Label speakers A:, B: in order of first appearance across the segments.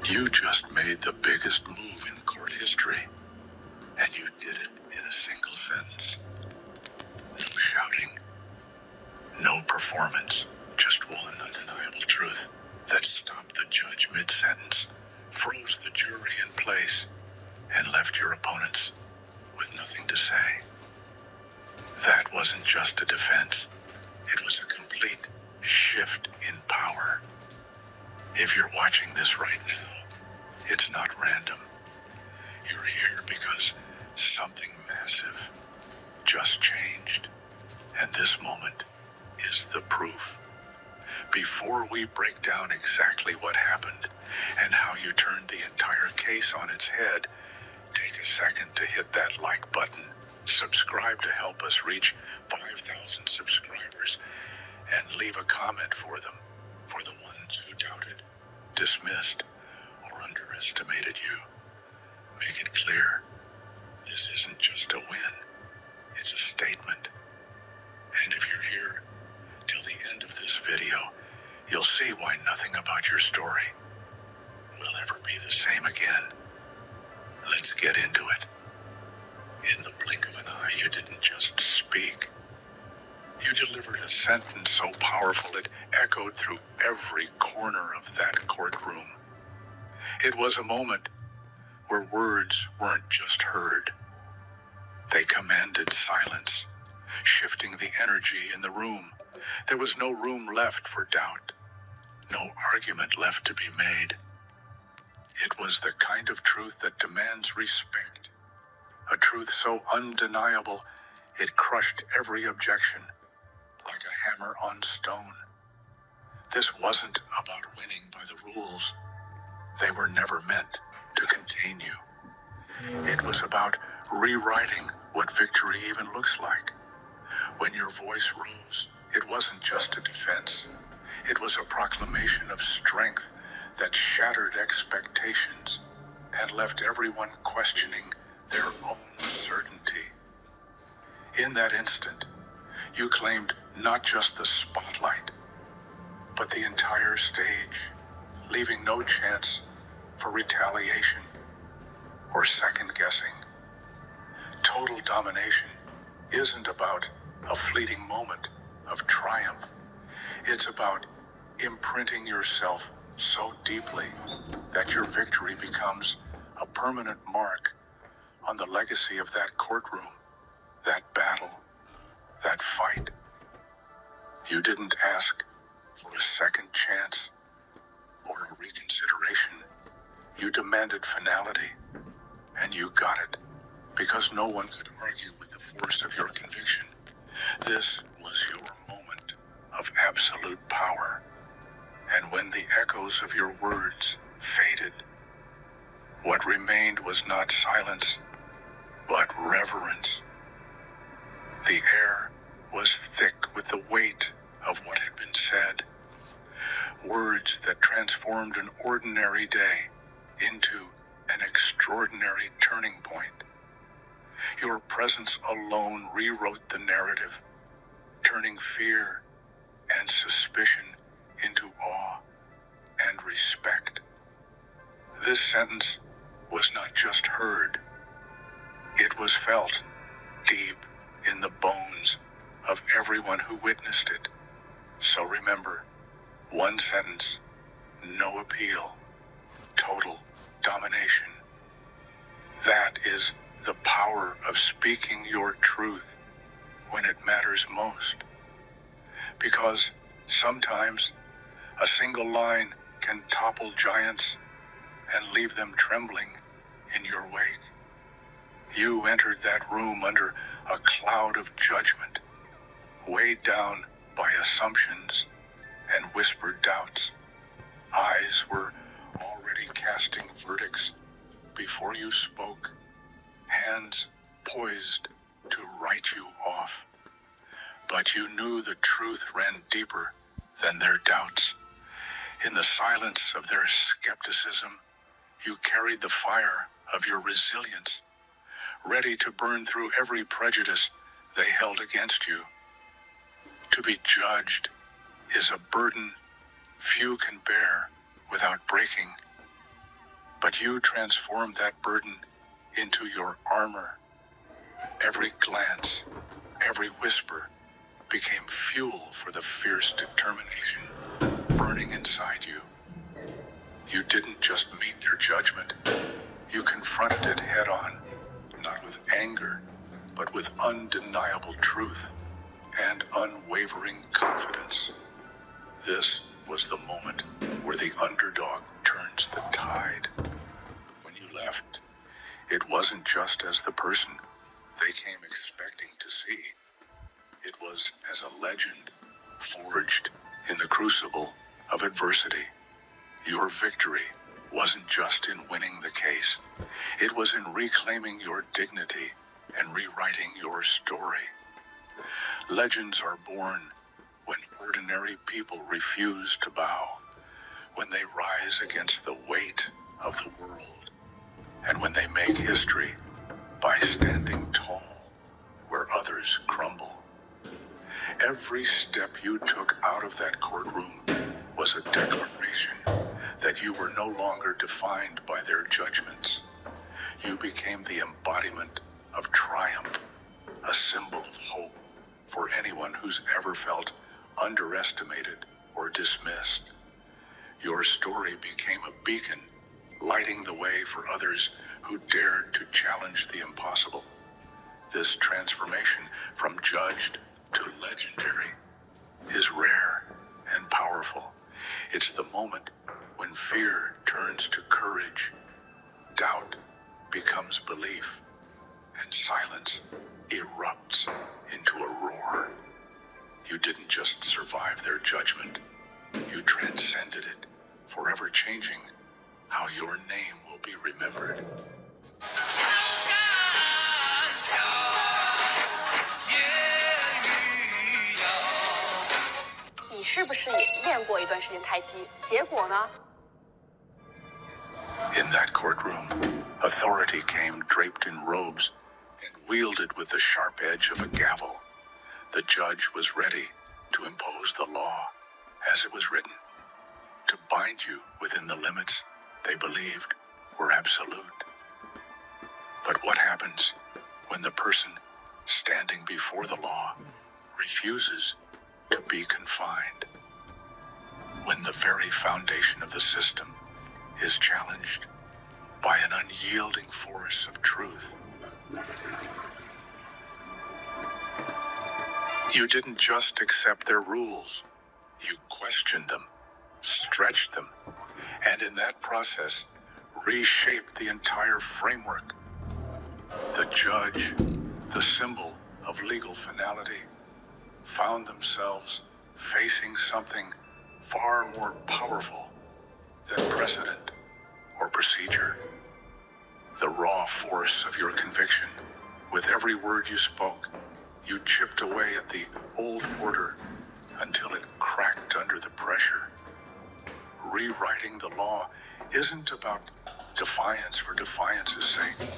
A: You just made the biggest move in court history, and you did it in a single sentence. No shouting, no performance, just one undeniable truth that stopped the judge mid-sentence, froze the jury in place, and left your opponents with nothing to say. That wasn't just a defense. It was a complete shift in power. If you're watching this right now, it's not random. You're here because something massive just changed. And this moment is the proof. Before we break down exactly what happened and how you turned the entire case on its head, take a second to hit that like button. Subscribe to help us reach 5,000 subscribers and leave a comment for them, for the ones who doubted, dismissed, or underestimated you. Make it clear, this isn't just a win, it's a statement. And if you're here till the end of this video, you'll see why nothing about your story will ever be the same again. Let's get into it. In the blink of an eye, you didn't just speak. You delivered a sentence so powerful it echoed through every corner of that courtroom. It was a moment where words weren't just heard. They commanded silence, shifting the energy in the room. There was no room left for doubt, no argument left to be made. It was the kind of truth that demands respect, a truth so undeniable it crushed every objection like a hammer on stone. This wasn't about winning by the rules. They were never meant to contain you. It was about rewriting what victory even looks like. When your voice rose, it wasn't just a defense. It was a proclamation of strength that shattered expectations and left everyone questioning their own certainty. In that instant, you claimed not just the spotlight, but the entire stage, leaving no chance for retaliation or second guessing. Total domination isn't about a fleeting moment of triumph. It's about imprinting yourself so deeply that your victory becomes a permanent mark on the legacy of that courtroom, that battle, that fight. You didn't ask for a second chance or a reconsideration. You demanded finality, and you got it, because no one could argue with the force of your conviction. This was your moment of absolute power. And when the echoes of your words faded, what remained was not silence, but reverence. The air was thick with the weight of what had been said. Words that transformed an ordinary day into an extraordinary turning point. Your presence alone rewrote the narrative, turning fear and suspicion into awe and respect. This sentence was not just heard, it was felt deep in the bones of everyone who witnessed it. So remember, one sentence, no appeal, total domination. That is the power of speaking your truth when it matters most. Because sometimes a single line can topple giants and leave them trembling in your wake. You entered that room under a cloud of judgment, weighed down by assumptions and whispered doubts. Eyes were already casting verdicts before you spoke, hands poised to write you off. But you knew the truth ran deeper than their doubts. In the silence of their skepticism, you carried the fire of your resilience, ready to burn through every prejudice they held against you. To be judged is a burden few can bear without breaking. But you transformed that burden into your armor. Every glance, every whisper became fuel for the fierce determination burning inside you. You didn't just meet their judgment, you confronted it head on, not with anger, but with undeniable truth and unwavering confidence. This was the moment where the underdog turns the tide. When you left, it wasn't just as the person they came expecting to see. It was as a legend forged in the crucible of adversity. Your victory wasn't just in winning the case. It was in reclaiming your dignity and rewriting your story. Legends are born when ordinary people refuse to bow, when they rise against the weight of the world, and when they make history by standing tall where others crumble. Every step you took out of that courtroom was a declaration that you were no longer defined by their judgments. You became the embodiment of triumph, a symbol of hope for anyone who's ever felt underestimated or dismissed. Your story became a beacon, lighting the way for others who dared to challenge the impossible. This transformation from judged to legendary is rare and powerful. It's the moment when fear turns to courage, doubt becomes belief, and silence erupts into a roar. You didn't just survive their judgment, you transcended it, forever changing how your name will be remembered.
B: 你是不是也练过一段时间太极？结果呢？
A: In that courtroom, authority came draped in robes and wielded with the sharp edge of a gavel. The judge was ready to impose the law as it was written, to bind you within the limits they believed were absolute. But what happens when the person standing before the law refuses to be confined? When the very foundation of the system is challenged by an unyielding force of truth. You didn't just accept their rules, you questioned them, stretched them, and in that process, reshaped the entire framework. The judge, the symbol of legal finality, found themselves facing something far more powerful than precedent or procedure. The raw force of your conviction. With every word you spoke, you chipped away at the old order until it cracked under the pressure. Rewriting the law isn't about defiance for defiance's sake.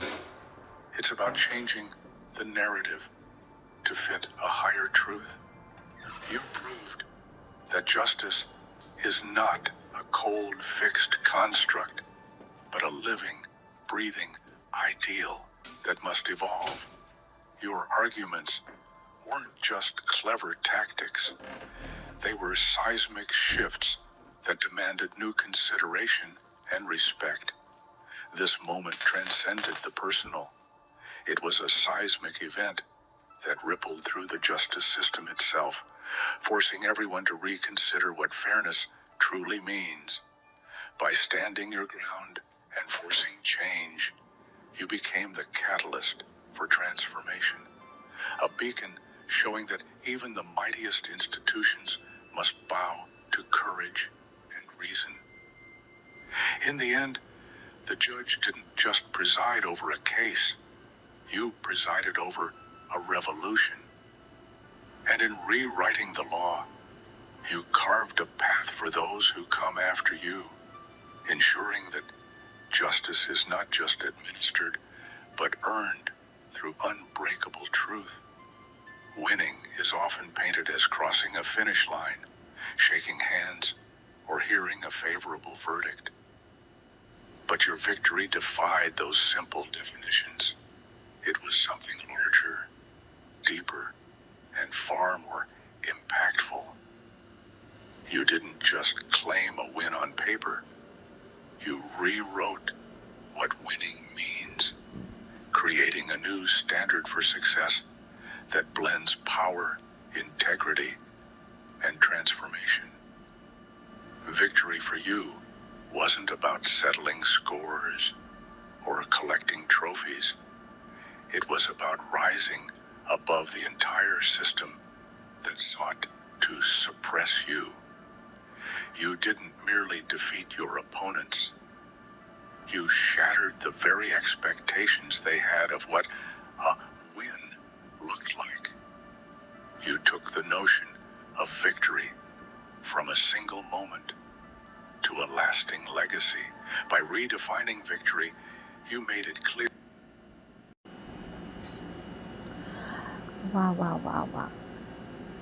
A: It's about changing the narrative to fit a higher truth. You proved that justice is not a cold, fixed construct, but a living, breathing ideal that must evolve. Your arguments weren't just clever tactics. They were seismic shifts that demanded new consideration and respect. This moment transcended the personal. It was a seismic event that rippled through the justice system itself, forcing everyone to reconsider what fairness truly means. By standing your ground and forcing change, you became the catalyst for transformation, a beacon showing that even the mightiest institutions must bow to courage and reason. In the end, the judge didn't just preside over a case, you presided over a revolution. And in rewriting the law, you carved a path for those who come after you, ensuring that justice is not just administered, but earned through unbreakable truth. Winning is often painted as crossing a finish line, shaking hands, or hearing a favorable verdict. But your victory defied those simple definitions. It was something larger, deeper, and far more impactful. You didn't just claim a win on paper. You rewrote what winning means, creating a new standard for success that blends power, integrity, and transformation. Victory for you wasn't about settling scores or collecting trophies. It was about rising above the entire system that sought to suppress you. You didn't merely defeat your opponents. You shattered the very expectations they had of what a win looked like. You took the notion of victory from a single moment to a lasting legacy. By redefining victory, you made it clear.
C: Wow, wow, wow, wow.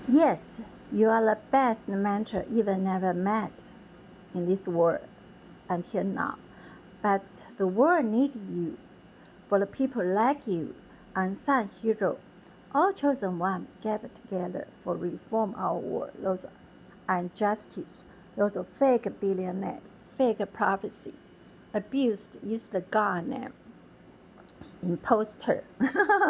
C: Yes, you are the best mentor even never met in this world until now. But the world needs you. For the people like you, unsung hero, all chosen one gather together for reform our world. Those injustice, those fake billionaire, fake prophecy, abused, used the God name, imposter,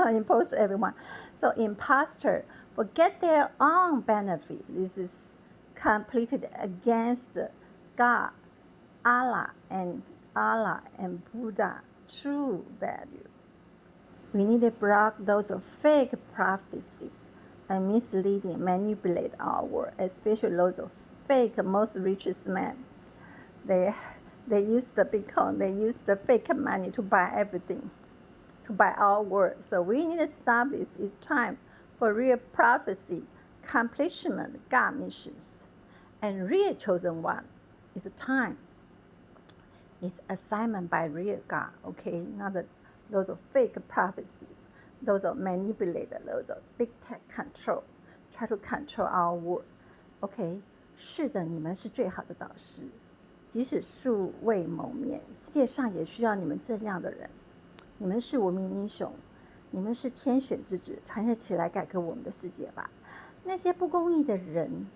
C: impose everyone. So imposter forget their own benefit. This is completely against God, Allah and Buddha true value. We need to block those fake prophecy and misleading, manipulate our world, especially those fake most richest men. They use the Bitcoin, they use the fake money to buy everything, to buy our world. So we need to stop this. It's time for real prophecy, accomplishment, God missions, and real chosen one. It's time. It's assignment by real God, okay? Not those fake prophecy, those manipulated, those big tech control, try to control our world, okay? 是的，你们是最好的导师，即使素未谋面，世界上也需要你们这样的人。你们是无名英雄，你们是天选之子，团结起来改革我们的世界吧。那些不公义的人，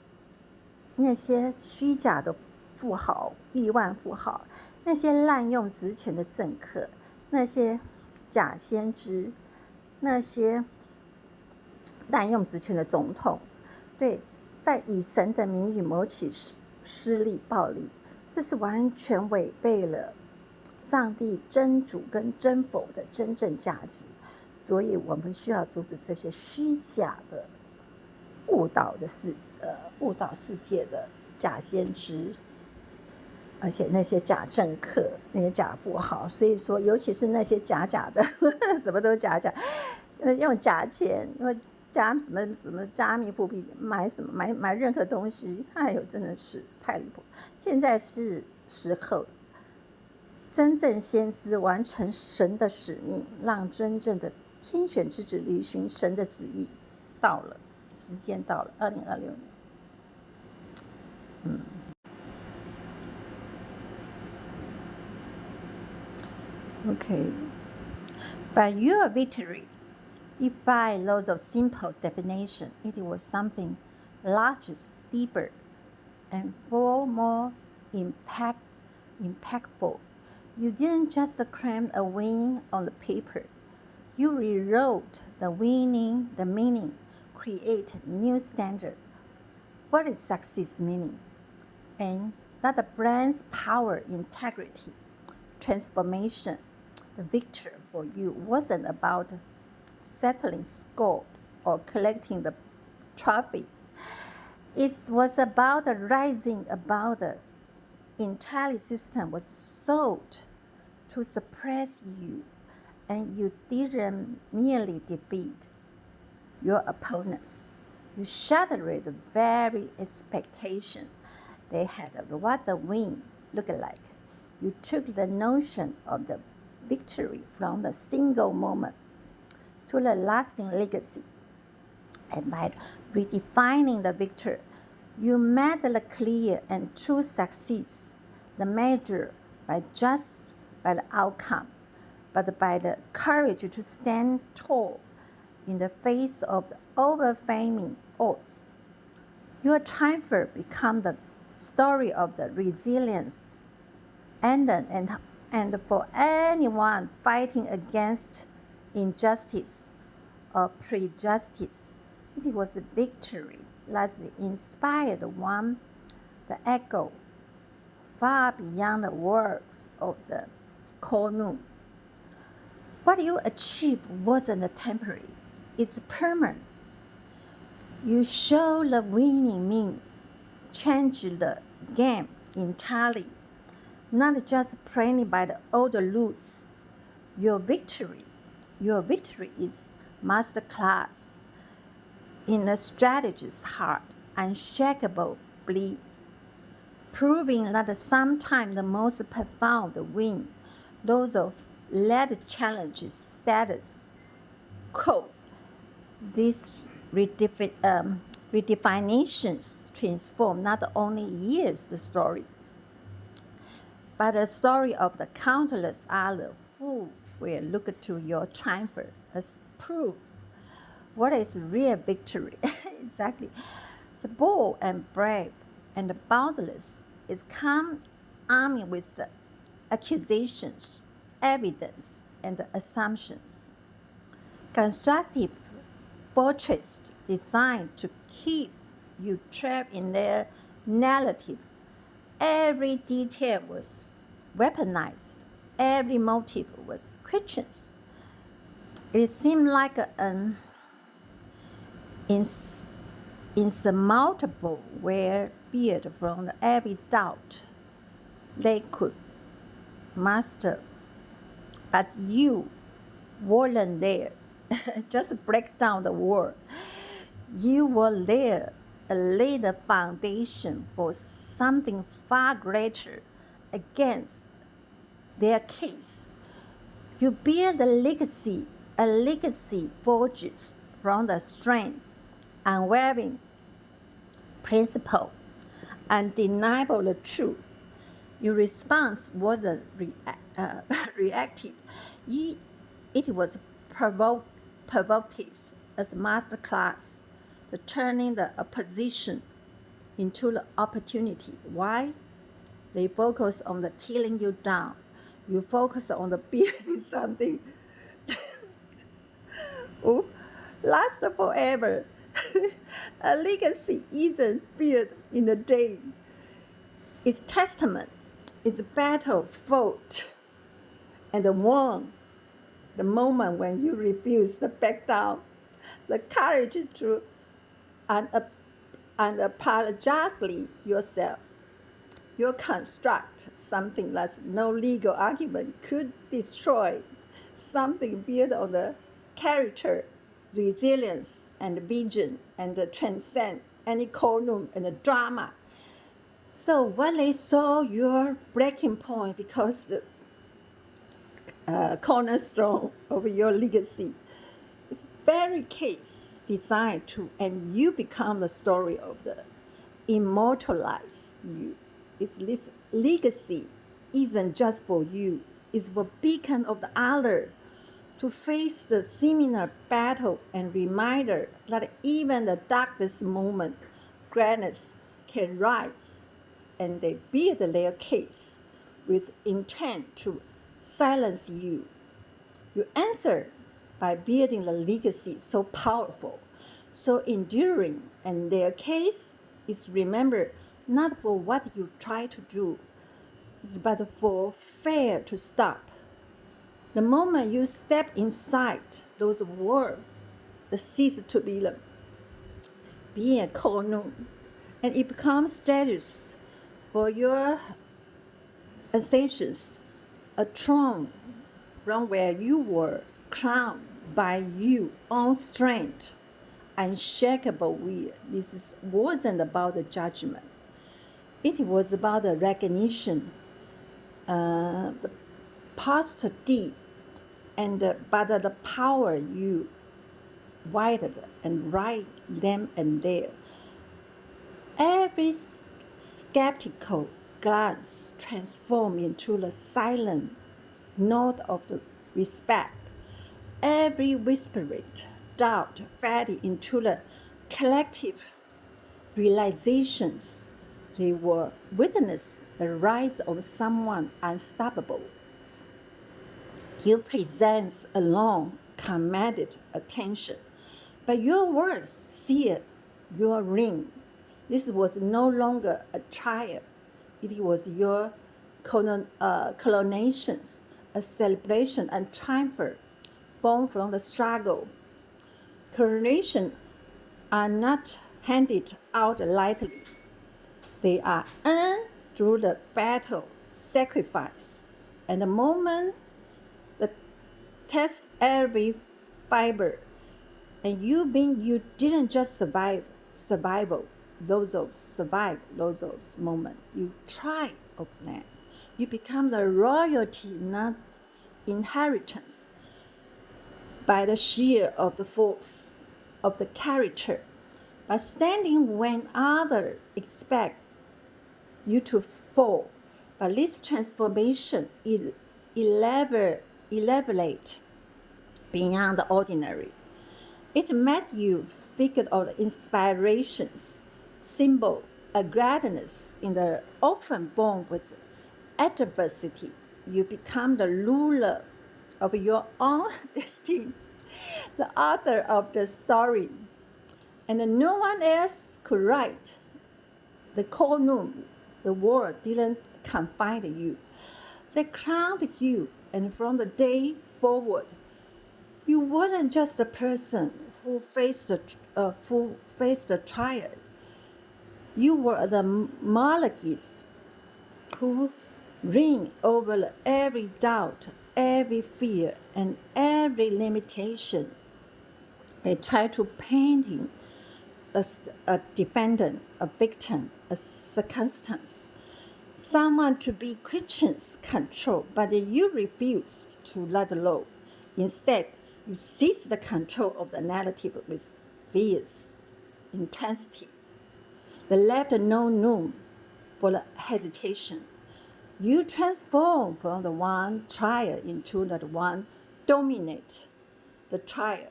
C: 那些虚假的富豪、亿万富豪，那些滥用职权的政客，那些假先知，那些滥用职权的总统，对，在以神的名义谋取私利暴利，这是完全违背了上帝真主跟真佛的真正价值。所以我们需要阻止这些虚假的误导世界的假先知，而且那些假政客，那些假富豪。所以说尤其是那些假的什么都假，用假钱，因为加什么加密货币买什么买任何东西，哎呦真的是太离谱。现在是时候真正先知完成神的使命，让真正的天选之子履行神的旨意，到了，时间到了，2026年。Okay. But your victory defied those of simple definition. It was something larger, deeper, and far more impactful. You didn't just claim a win on the paper. You rewrote the meaning, create new standard. What is success meaning? And that the brand's power, integrity, transformation. The victory for you wasn't about settling score or collecting the trophy. It was about the rising above the entire system was sought to suppress you, and you didn't merely defeat your opponents. You shattered the very expectation they had of what the win looked like. You took the notion of the victory from the single moment to the lasting legacy. And by redefining the victory, you made the clear and true success the measure by just by the outcome, but by the courage to stand tall in the face of the overwhelming odds. Your triumph becomes the story of the resilience and for anyone fighting against injustice or prejudice. It was a victory that inspired one, the echo far beyond the words of the courtroom. What you achieved wasn't temporary, it's permanent. You show the winning mean, change the game entirely, not just playing by the old rules. Your victory is masterclass in the strategy's heart, unshakable belief, proving that sometimes the most profound win, those of let challenges status quo. These redefinitions transform not only years the story, but the story of the countless others who will look to your triumph as proof. What is real victory? Exactly. The bold and brave and the boundless is come armed with the accusations, evidence, and assumptions. Constructive portraits designed to keep you trapped in their narrative. Every detail was weaponized. Every motive was questioned. It seemed like an insurmountable were beard from every doubt they could master. But you weren't there. Just break down the wall. You were there, lay the foundation for something far greater against their case. You bear the legacy, a legacy forged from the strength, unwavering principle, undeniable truth. Your response wasn't reactive. It was provocative as a masterclass, the turning the opposition into the opportunity. Why? They focus on the tearing you down. You focus on the building something last forever. A legacy isn't built in a day. It's testament. It's a battle fought and won. The moment when you refuse to back down, the courage to unapologetically yourself. You construct something that no legal argument could destroy, something built on the character, resilience, and vision, and transcend any courtroom and drama. So when they saw your breaking point, because the cornerstone of your legacy is very case designed to, and you become the story of the immortalize you. It's this legacy isn't just for you, it's for beacon of the other to face the similar battle and reminder that even the darkest moment, greatness can rise, and they build their case with intent to silence you. You answer by building the legacy so powerful, so enduring, and their case is remembered not for what you try to do, but for fair to stop. The moment you step inside those walls, it ceases to be being a courtroom, and it becomes status for your ascensions, a throne from where you were crowned by your own strength, unshakable will. Wasn't about the judgment. It was about the recognition, the past deed, and but the power you wielded and right then and there. Every skeptical glance transformed into the silent note of the respect. Every whispered doubt fed into the collective realizations. They were witness the rise of someone unstoppable. Your presence alone commanded attention, but your words sealed your ring. This was no longer a trial. It was your coronations, a celebration and triumph born from the struggle. Coronations are not handed out lightly. They are earned through the battle, sacrifice, and the moment that test every fiber. And you didn't just survive those moments. You tried of them. You become the royalty, not inheritance, by the sheer of the force of the character, by standing when others expect you to fall. But this transformation elaborate beyond the ordinary. It made you figure out inspirations, symbol, a gladness in the often born with adversity. You become the ruler of your own destiny, the author of the story, and no one else could write. The courtroom, the world didn't confine you. They crowned you, and from the day forward, you weren't just a person who faced a trial. You were the monarchist who reigned over every doubt, every fear, and every limitation. They tried to paint him as a defendant, a victim, a circumstance, someone to be Christian's control, but you refused to let go. Instead, you seized the control of the narrative with fierce intensity. They left no room for the hesitation. You transformed from the one trial into the one dominate the trial.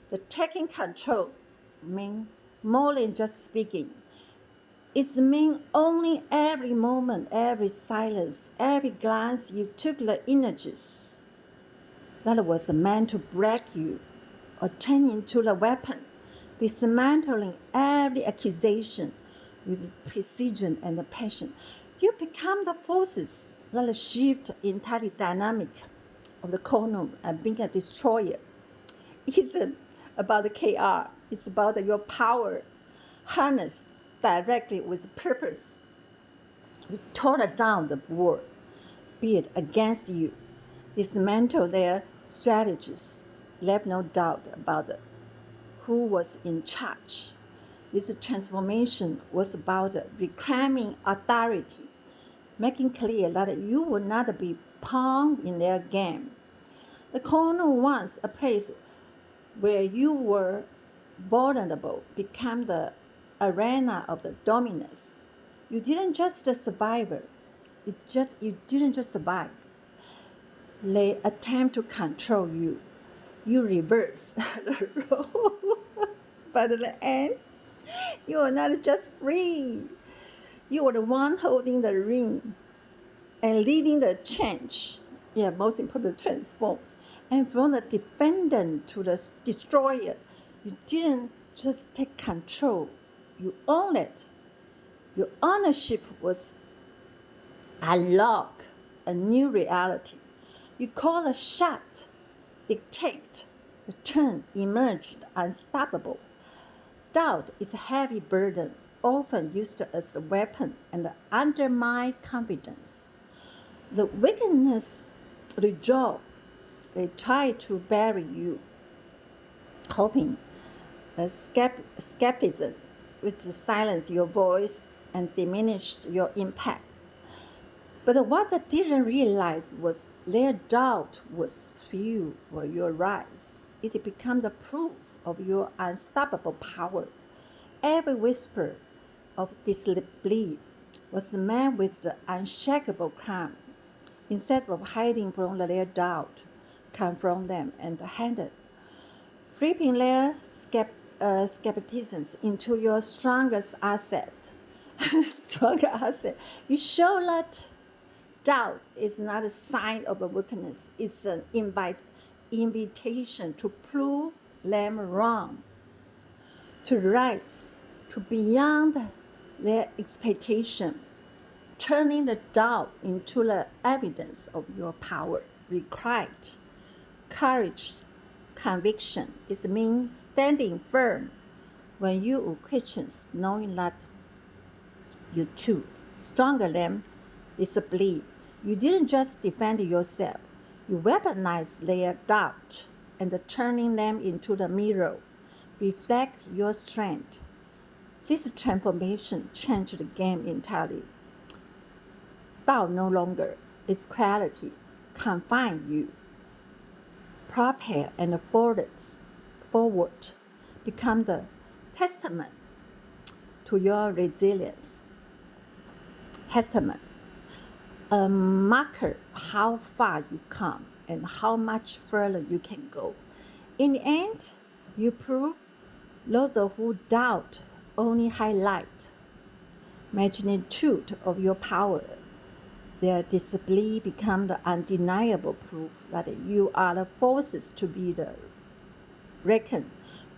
C: The taking control means more than just speaking. It means owning every moment, every silence, every glance you took the energies that was meant to break you or turn into the weapon, dismantling every accusation with precision and passion. You become the forces that shift the entire dynamic of the courtroom and being a destroyer. It's about the KR. It's about your power harnessed directly with purpose to tear down the world, be it against you, dismantle their strategies, left no doubt about who was in charge. This transformation was about reclaiming authority, making clear that you would not be pawn in their game. The corner, once a place where you were vulnerable, became the arena of the dominance. You didn't just survive. You didn't just survive. They attempt to control you. You reverse the role. But at the end, you are not just free. You are the one holding the ring and leading the change. Yeah, most important, transform. And from the defendant to the destroyer, you didn't just take control. You own it. Your ownership was unlock a new reality. You call a shot, dictate, the turn emerged unstoppable. Doubt is a heavy burden, often used as a weapon and undermine confidence. The weakness resolve. They try to bury you, hoping the skepticism would silence your voice and diminish your impact. But what they didn't realize was their doubt was fuel for your rise. It became the proof of your unstoppable power. Every whisper of disbelief was met with the unshakable calm. Instead of hiding from their doubt, confront them and handle, flipping their skepticism into your strongest asset. Stronger asset. You show that doubt is not a sign of a weakness. It's an invitation to prove them wrong, to rise to beyond their expectation. Turning the doubt into the evidence of your power required courage, conviction. It means standing firm when you question, knowing that you too stronger than disbelief. You didn't just defend yourself, you weaponized their doubt and turning them into the mirror. Reflect your strength. This transformation changed the game entirely. Doubt no longer its clarity confine you. Propel and forward become the testament to your resilience. Testament, a marker how far you come and how much further you can go. In the end, you prove those who doubt only highlight magnitude of your power. Their disbelief becomes the undeniable proof that you are the forces to be reckoned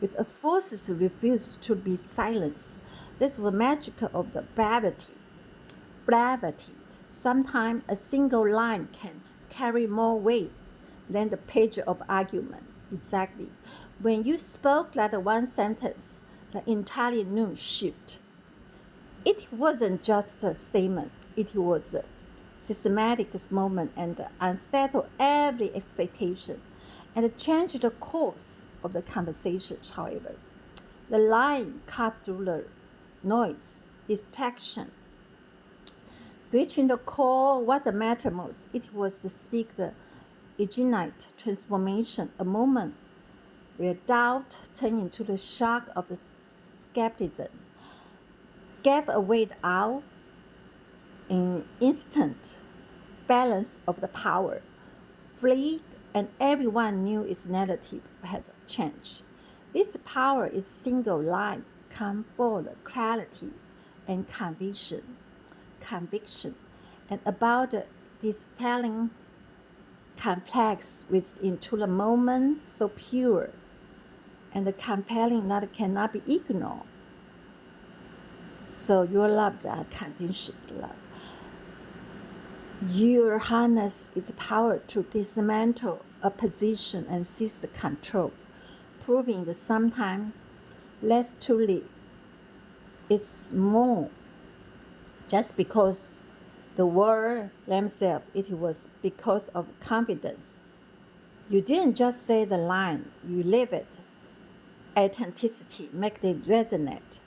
C: with. The forces refuse to be silenced. This is the magic of the brevity. Sometimes a single line can carry more weight than the page of argument. Exactly. When you spoke that one sentence, the entire new shift. It wasn't just a statement, it was a systematic moment and unsettled every expectation and changed the course of the conversations, however. The line cut through the noise, distraction, reaching the core what mattered most. It was to speak the ignite transformation, a moment where doubt turned into the shock of the skepticism, gave a weight out in instant balance of the power, fleet, and everyone knew its narrative had changed. This power is single line, come forward, clarity and conviction, and about this telling complex with into the moment so pure and the compelling that cannot be ignored. So your loves are conditioned love. Your harness is power to dismantle a position and seize the control, proving that sometimes less truly is more. Just because the word themselves, it was because of confidence. You didn't just say the line, you live it. Authenticity, make it resonate.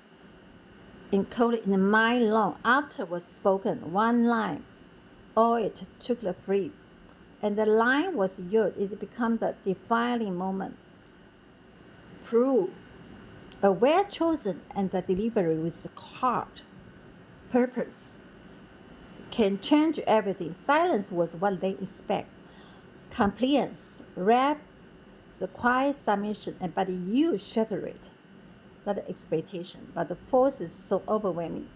C: Encoded in the mind long after was spoken, one line, all it took the free. And the line was yours. It became the defining moment. Proof, a well chosen and the delivery with heart, purpose, can change everything. Silence was what they expect. Compliance, rap, the quiet submission, but you shatter it. Not expectation, but the force is so overwhelming.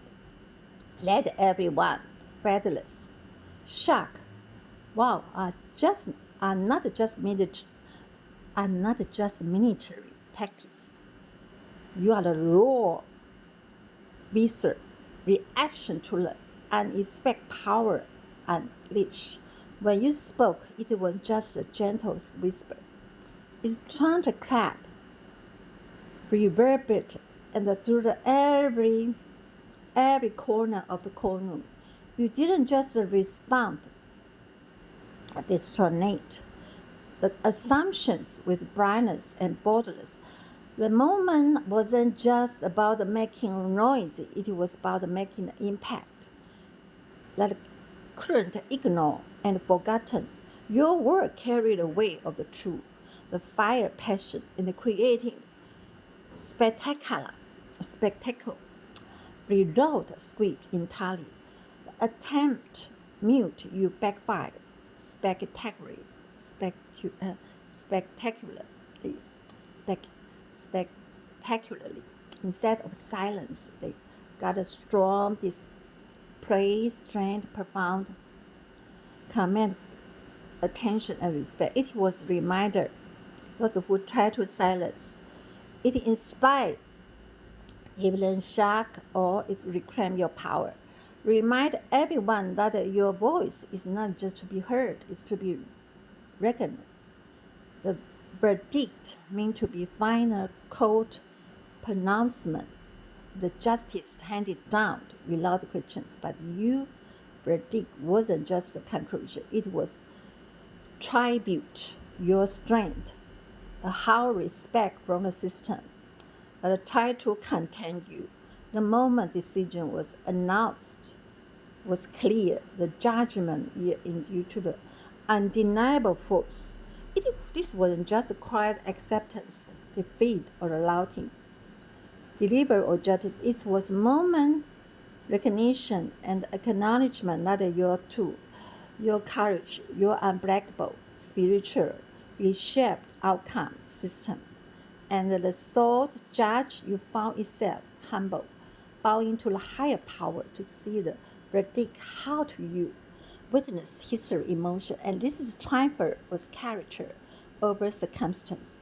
C: Let everyone breathless, shock. Wow, are not just military tactics. You are the raw, visceral reaction to the unexpected power unleashed. When you spoke, it was just a gentle whisper. It turned to clap, reverberate, and through every corner of the courtroom. You didn't just respond, detonate the assumptions with brightness and boldness. The moment wasn't just about making noise, it was about making an impact that couldn't ignore and forgotten. Your word carried the weight of the truth, the fire, passion, and creating spectacle. Reload script entirely. The attempt mute you backfired. spectacularly, spectacularly, spectacularly. Instead of silence, they got a strong display, strength, profound command, attention, and respect. It was a reminder those who try to silence. It inspired even shock or it reclaim your power. Remind everyone that your voice is not just to be heard, it's to be recognized. The verdict meant to be final court pronouncement, the justice handed down without questions. But your verdict wasn't just a conclusion, it was tribute, your strength, a high respect from the system that tried to contain you. The moment decision was announced was clear. The judgment in you to the undeniable force. This wasn't just a quiet acceptance, defeat, or allowing, deliver or justice. It was moment recognition and acknowledgement that your tool, your courage, your unbreakable spiritual reshaped outcome system. And the thought judge you found itself humble, bowing to the higher power to see the verdict how to you, witness history, emotion, and this is triumph was character over circumstance,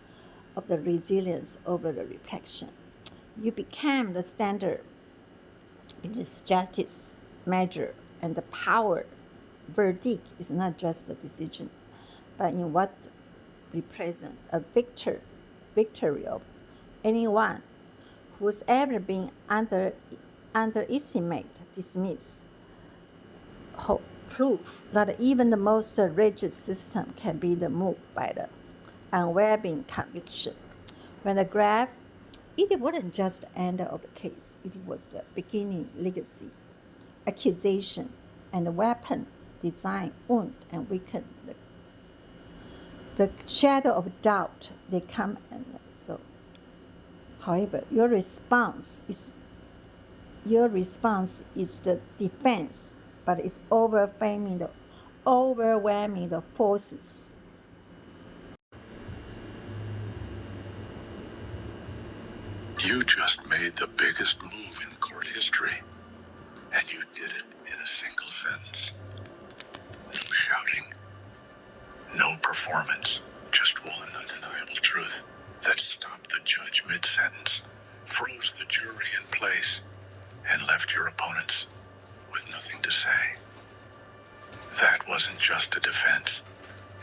C: of the resilience over the reflection. You became the standard, which is justice measure, and the power verdict is not just a decision, but in what represent a victory of anyone who's ever been underestimated, dismissed. Hope proof that even the most rigid system can be moved by the unwavering conviction. When the graph, it wasn't just the end of the case, it was the beginning legacy, accusation, and weapon design wound and weaken the shadow of doubt. They come and so. However, your response is the defense, but it's overwhelming the forces.
A: You just made the biggest move in court history, and you did it in a single sentence. No shouting, no performance, just one undeniable truth that stopped the judge mid-sentence, froze the jury in place, and left your opponents with nothing to say. That wasn't just a defense.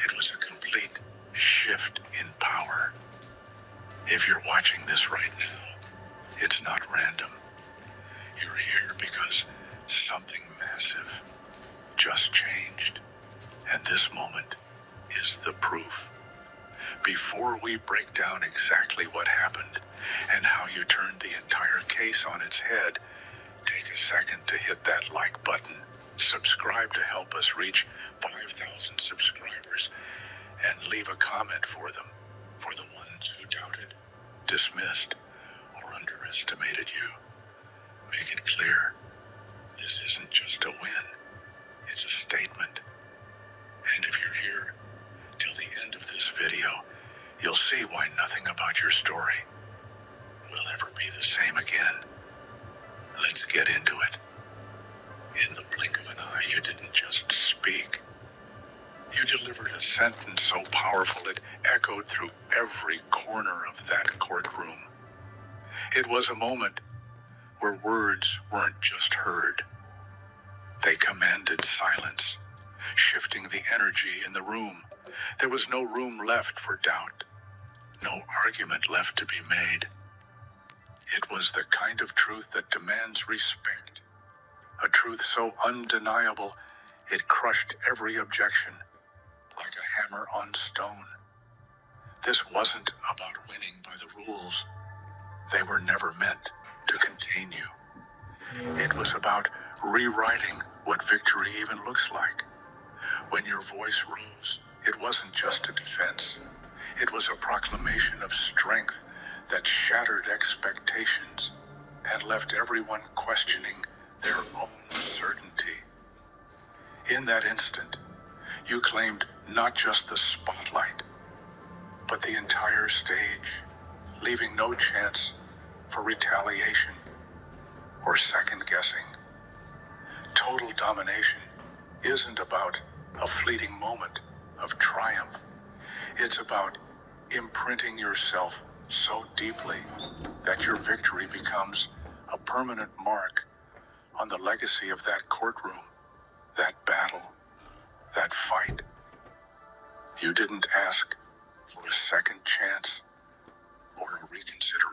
A: It was a complete shift in power. If you're watching this right now, it's not random. You're here because something massive just changed. And this moment is the proof. Before we break down exactly what happened and how you turned the entire case on its head, take a second to hit that like button. Subscribe to help us reach 5,000 subscribers and leave a comment for them, for the ones who doubted, dismissed, or underestimated you. Make it clear, this isn't just a win, it's a statement. And if you're here till the end of this video, you'll see why nothing about your story will ever be the same again. Let's get into it. In the blink of an eye, you didn't just speak. You delivered a sentence so powerful it echoed through every corner of that courtroom. It was a moment where words weren't just heard. They commanded silence, shifting the energy in the room. There was no room left for doubt, no argument left to be made. It was the kind of truth that demands respect, a truth so undeniable it crushed every objection like a hammer on stone. This wasn't about winning by the rules. They were never meant to contain you. It was about rewriting what victory even looks like. When your voice rose, it wasn't just a defense. It was a proclamation of strength that shattered expectations and left everyone questioning their own certainty. In that instant, You claimed not just the spotlight, but the entire stage, leaving no chance for retaliation or second guessing. Total domination isn't about a fleeting moment of triumph. It's about imprinting yourself so deeply that your victory becomes a permanent mark on the legacy of that courtroom, that battle, that fight. You didn't ask for a second chance or a reconsideration.